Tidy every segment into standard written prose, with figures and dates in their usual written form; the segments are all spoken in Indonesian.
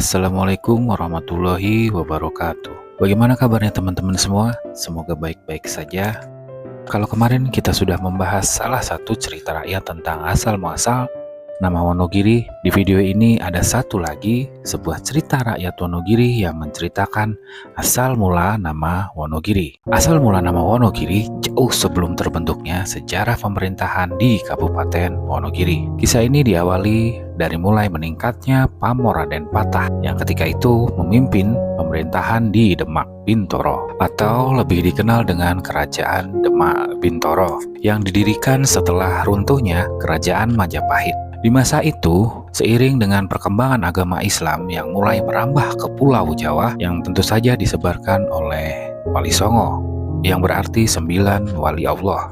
Assalamualaikum warahmatullahi wabarakatuh. Bagaimana kabarnya teman-teman semua? Semoga baik-baik saja. Kalau kemarin kita sudah membahas salah satu cerita rakyat tentang asal-muasal nama Wonogiri, di video ini ada satu lagi sebuah cerita rakyat Wonogiri yang menceritakan asal mula nama Wonogiri. Asal mula nama Wonogiri jauh sebelum terbentuknya sejarah pemerintahan di Kabupaten Wonogiri. Kisah ini diawali dari mulai meningkatnya pamor Raden Patah yang ketika itu memimpin pemerintahan di Demak Bintoro, atau lebih dikenal dengan Kerajaan Demak Bintoro, yang didirikan setelah runtuhnya Kerajaan Majapahit. Di masa itu, seiring dengan perkembangan agama Islam yang mulai merambah ke Pulau Jawa yang tentu saja disebarkan oleh Wali Songo, yang berarti 9 wali Allah.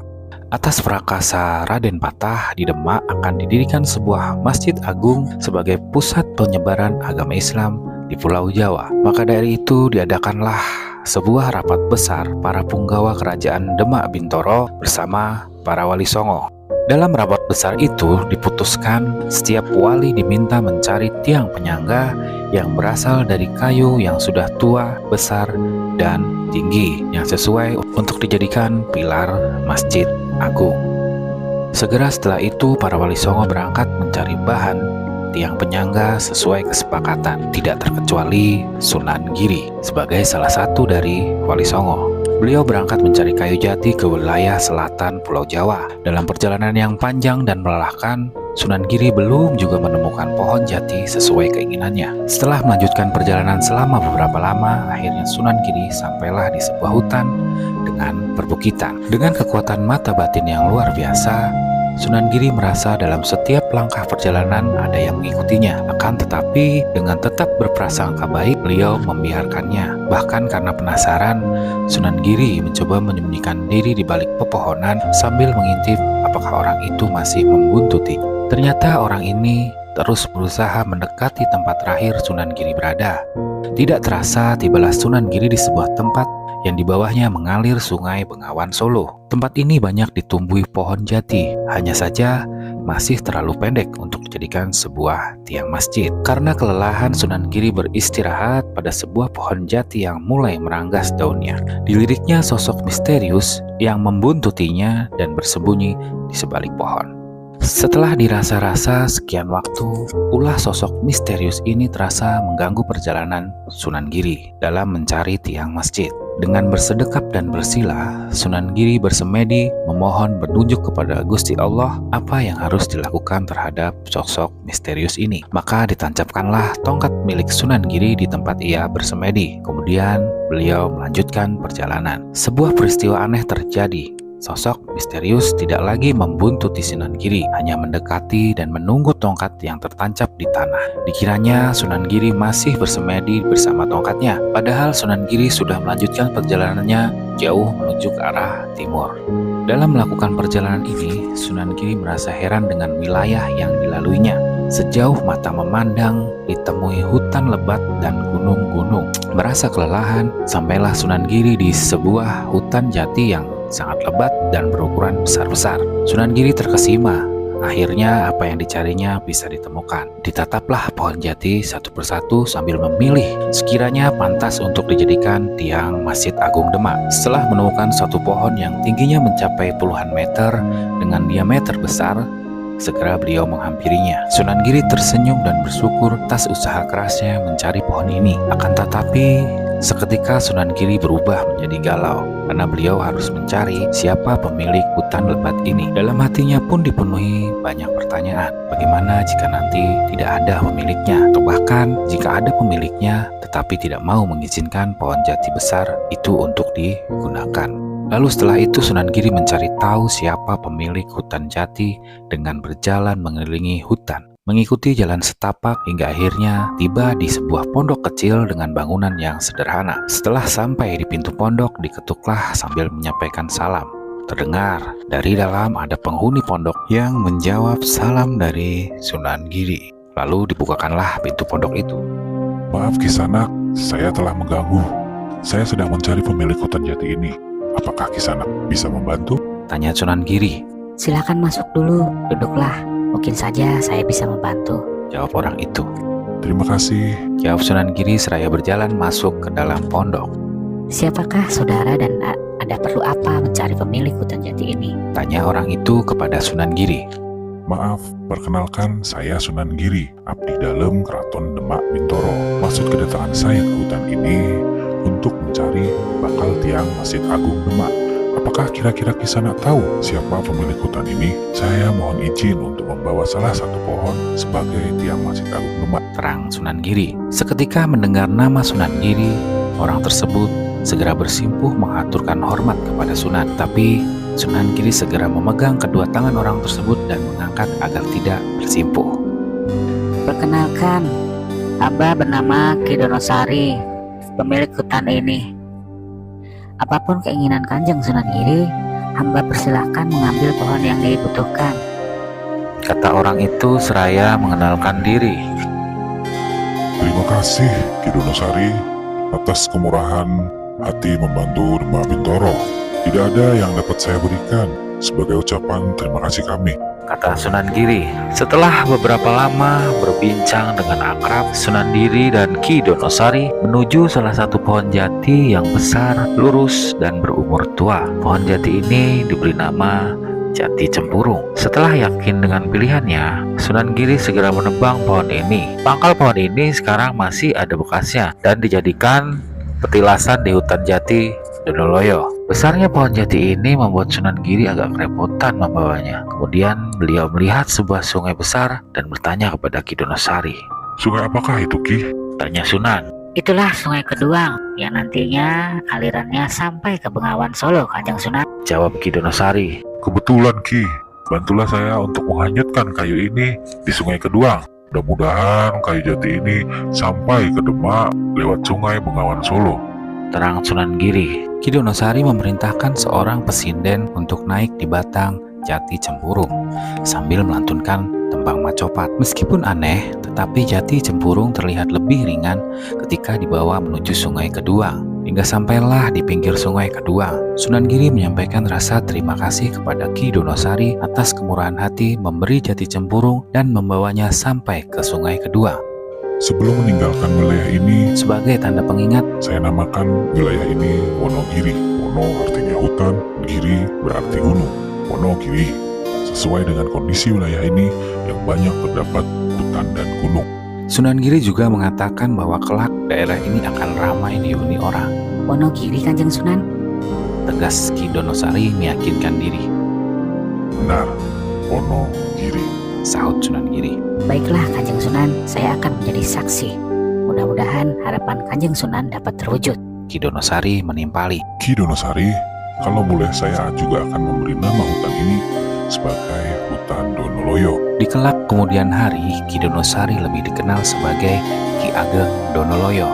Atas prakasa Raden Patah di Demak akan didirikan sebuah masjid agung sebagai pusat penyebaran agama Islam di Pulau Jawa. Maka dari itu diadakanlah sebuah rapat besar para punggawa Kerajaan Demak Bintoro bersama para Wali Songo. Dalam rapat besar itu diputuskan setiap wali diminta mencari tiang penyangga yang berasal dari kayu yang sudah tua, besar, dan tinggi yang sesuai untuk dijadikan pilar masjid agung. Segera setelah itu para Wali Songo berangkat mencari bahan tiang penyangga sesuai kesepakatan, tidak terkecuali Sunan Giri sebagai salah satu dari Wali Songo. Beliau berangkat mencari kayu jati ke wilayah selatan Pulau Jawa. Dalam perjalanan yang panjang dan melelahkan, Sunan Giri belum juga menemukan pohon jati sesuai keinginannya. Setelah melanjutkan perjalanan selama beberapa lama, akhirnya Sunan Giri sampailah di sebuah hutan dengan perbukitan. Dengan kekuatan mata batin yang luar biasa, Sunan Giri merasa dalam setiap langkah perjalanan ada yang mengikutinya. Akan tetapi dengan tetap berprasangka baik, beliau membiarkannya. Bahkan karena penasaran, Sunan Giri mencoba menyembunyikan diri di balik pepohonan sambil mengintip apakah orang itu masih membuntutinya. Ternyata orang ini terus berusaha mendekati tempat terakhir Sunan Giri berada. Tidak terasa tibalah Sunan Giri di sebuah tempat yang di bawahnya mengalir sungai Bengawan Solo. Tempat ini banyak ditumbuhi pohon jati, hanya saja masih terlalu pendek untuk dijadikan sebuah tiang masjid. Karena kelelahan, Sunan Giri beristirahat pada sebuah pohon jati yang mulai meranggas daunnya. Diliriknya sosok misterius yang membuntutinya dan bersembunyi di sebalik pohon. Setelah dirasa-rasa sekian waktu, ulah sosok misterius ini terasa mengganggu perjalanan Sunan Giri dalam mencari tiang masjid. Dengan bersedekap dan bersila, Sunan Giri bersemedi memohon petunjuk kepada Gusti Allah apa yang harus dilakukan terhadap sosok misterius ini. Maka ditancapkanlah tongkat milik Sunan Giri di tempat ia bersemedi. Kemudian beliau melanjutkan perjalanan. Sebuah peristiwa aneh terjadi. Sosok misterius tidak lagi membuntuti Sunan Giri, hanya mendekati dan menunggu tongkat yang tertancap di tanah. Dikiranya Sunan Giri masih bersemedi bersama tongkatnya, padahal Sunan Giri sudah melanjutkan perjalanannya jauh menuju ke arah timur. Dalam melakukan perjalanan ini, Sunan Giri merasa heran dengan wilayah yang dilaluinya. Sejauh mata memandang, ditemui hutan lebat dan gunung-gunung. Merasa kelelahan, sampailah Sunan Giri di sebuah hutan jati yang sangat lebat dan berukuran besar-besar. Sunan Giri terkesima. Akhirnya apa yang dicarinya bisa ditemukan. Ditataplah pohon jati satu persatu sambil memilih sekiranya pantas untuk dijadikan tiang Masjid Agung Demak. Setelah menemukan satu pohon yang tingginya mencapai puluhan meter dengan diameter besar, segera beliau menghampirinya. Sunan Giri tersenyum dan bersyukur atas usaha kerasnya mencari pohon ini. Akan tetapi, seketika Sunan Giri berubah menjadi galau karena beliau harus mencari siapa pemilik hutan lebat ini. Dalam hatinya pun dipenuhi banyak pertanyaan. Bagaimana jika nanti tidak ada pemiliknya? Atau bahkan jika ada pemiliknya tetapi tidak mau mengizinkan pohon jati besar itu untuk digunakan. Lalu setelah itu Sunan Giri mencari tahu siapa pemilik hutan jati dengan berjalan mengelilingi hutan, mengikuti jalan setapak hingga akhirnya tiba di sebuah pondok kecil dengan bangunan yang sederhana. Setelah sampai di pintu pondok, diketuklah sambil menyampaikan salam. Terdengar dari dalam ada penghuni pondok yang menjawab salam dari Sunan Giri. Lalu dibukakanlah pintu pondok itu. Maaf Kisanak, saya telah mengganggu. Saya sedang mencari pemilik hutan jati ini. Apakah Kisanak bisa membantu? Tanya Sunan Giri. Silakan masuk dulu, duduklah. Mungkin saja saya bisa membantu. Jawab orang itu. Terima kasih. Jawab Sunan Giri seraya berjalan masuk ke dalam pondok. Siapakah saudara dan ada perlu apa mencari pemilik hutan jati ini? Tanya orang itu kepada Sunan Giri. Maaf, perkenalkan saya Sunan Giri, abdi dalam Keraton Demak Bintoro. Maksud kedatangan saya ke hutan ini untuk mencari bakal tiang Masjid Agung Demak. Apakah kira-kira Kisanak tahu siapa pemilik hutan ini? Saya mohon izin untuk membawa salah satu pohon sebagai tiang Masjid Agung Demak. Terang Sunan Giri. Seketika mendengar nama Sunan Giri, orang tersebut segera bersimpuh mengaturkan hormat kepada Sunan. Tapi Sunan Giri segera memegang kedua tangan orang tersebut dan mengangkat agar tidak bersimpuh. Perkenalkan, hamba bernama Ki Donosari, pemilik hutan ini. Apapun keinginan Kanjeng Sunan Giri, hamba persilahkan mengambil pohon yang dibutuhkan. Kata orang itu seraya mengenalkan diri. Terima kasih Ki Donosari atas kemurahan hati membantu Demak Bintoro. Tidak ada yang dapat saya berikan sebagai ucapan terima kasih kami. Kata Sunan Giri. Setelah beberapa lama berbincang dengan akrab, Sunan Giri dan Ki Donosari menuju salah satu pohon jati yang besar, lurus, dan berumur tua. Pohon jati ini diberi nama Jati Cempurung. Setelah yakin dengan pilihannya, Sunan Giri segera menebang pohon ini. Pangkal pohon ini sekarang masih ada bekasnya dan dijadikan petilasan di hutan jati Donoloyo. Besarnya pohon jati ini membuat Sunan Giri agak kerepotan membawanya. Kemudian beliau melihat sebuah sungai besar dan bertanya kepada Ki Donosari. Sungai apakah itu, Ki? Tanya Sunan. Itulah Sungai Keduang yang nantinya alirannya sampai ke Bengawan Solo, Kanjeng Sunan. Jawab Ki Donosari. Kebetulan, Ki. Bantulah saya untuk menghanyutkan kayu ini di Sungai Keduang. Mudah-mudahan kayu jati ini sampai ke Demak lewat Sungai Bengawan Solo. Terang Sunan Giri. Ki Donosari memerintahkan seorang pesinden untuk naik di batang Jati Cempurung sambil melantunkan tembang macopat. Meskipun aneh, tetapi Jati Cempurung terlihat lebih ringan ketika dibawa menuju Sungai Keduang. Hingga sampailah di pinggir Sungai Keduang, Sunan Giri menyampaikan rasa terima kasih kepada Ki Donosari atas kemurahan hati memberi Jati Cempurung dan membawanya sampai ke Sungai Keduang. Sebelum meninggalkan wilayah ini, Sebagai tanda pengingat, saya namakan wilayah ini Wonogiri. Wono artinya hutan, Giri berarti gunung. Wonogiri sesuai dengan kondisi wilayah ini yang banyak terdapat hutan dan gunung. Sunan Giri juga mengatakan bahwa kelak daerah ini akan ramai dihuni orang. Wonogiri, Kanjeng Sunan. Tegas Ki Donosari meyakinkan diri. Benar, Wonogiri. Sahut Sunan Giri. Baiklah Kanjeng Sunan, saya akan menjadi saksi. Mudah-mudahan harapan Kanjeng Sunan dapat terwujud. Ki Donosari menimpali. Ki Donosari, kalau boleh saya juga akan memberi nama hutan ini sebagai Hutan Donoloyo. Di kelak kemudian hari, Ki Donosari lebih dikenal sebagai Ki Ageng Donoloyo,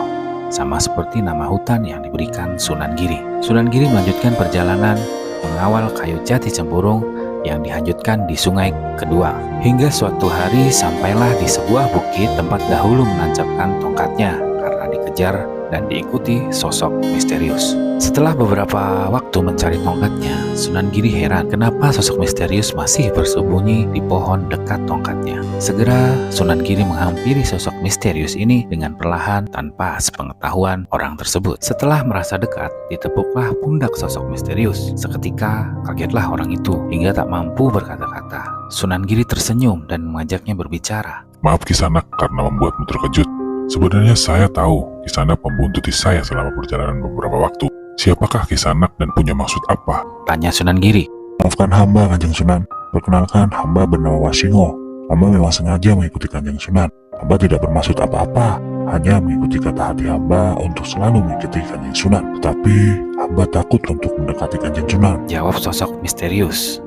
sama seperti nama hutan yang diberikan Sunan Giri. Sunan Giri melanjutkan perjalanan mengawal kayu jati cempurung yang dihanyutkan di Sungai Keduang. Hingga suatu hari sampailah di sebuah bukit tempat dahulu menancapkan tongkatnya karena dikejar dan diikuti sosok misterius. Setelah beberapa waktu mencari tongkatnya, Sunan Giri heran kenapa sosok misterius masih bersembunyi di pohon dekat tongkatnya. Segera Sunan Giri menghampiri sosok misterius ini dengan perlahan tanpa sepengetahuan orang tersebut. Setelah merasa dekat, ditepuklah pundak sosok misterius. Seketika kagetlah orang itu hingga tak mampu berkata-kata. Sunan Giri tersenyum dan mengajaknya berbicara. Maaf Kisanak karena membuatmu terkejut. Sebenarnya saya tahu Kisanak membuntuti saya selama perjalanan beberapa waktu. Siapakah Kisanak dan punya maksud apa? Tanya Sunan Giri. Maafkan hamba, Kanjeng Sunan. Perkenalkan, hamba bernama Wasingo. Hamba memang sengaja mengikuti Kanjeng Sunan. Hamba tidak bermaksud apa-apa, hanya mengikuti kata hati hamba untuk selalu mengikuti Kanjeng Sunan. Tetapi, hamba takut untuk mendekati Kanjeng Sunan. Jawab sosok misterius.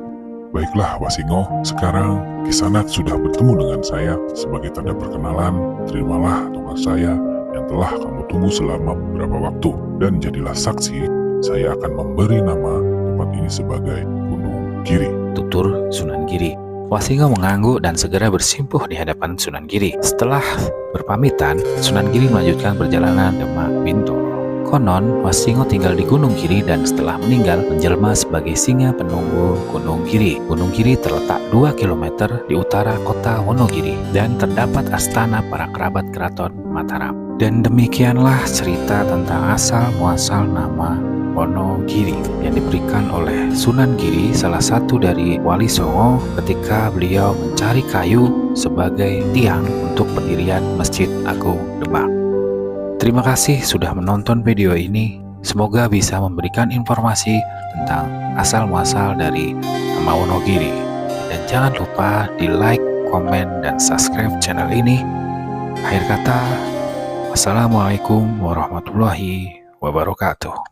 Baiklah Wasingo, sekarang Kisanak sudah bertemu dengan saya. Sebagai tanda perkenalan, terimalah tongkat saya yang telah kamu tunggu selama beberapa waktu. Dan jadilah saksi, saya akan memberi nama tempat ini sebagai Gunung Giri. Tutur Sunan Giri. Wasingo mengangguk dan segera bersimpuh di hadapan Sunan Giri. Setelah berpamitan, Sunan Giri melanjutkan perjalanan Demak Bintoro. Konon, Wasingo tinggal di Gunung Giri dan setelah meninggal menjelma sebagai singa penunggu Gunung Giri. Gunung Giri terletak 2 km di utara kota Wonogiri dan terdapat astana para kerabat keraton Mataram. Dan demikianlah cerita tentang asal muasal nama Wonogiri yang diberikan oleh Sunan Giri, salah satu dari Wali Songo ketika beliau mencari kayu sebagai tiang untuk pendirian Masjid Agung Demak. Terima kasih sudah menonton video ini. Semoga bisa memberikan informasi tentang asal muasal dari nama Wonogiri. Dan jangan lupa di like, komen, dan subscribe channel ini. Akhir kata, wassalamualaikum warahmatullahi wabarakatuh.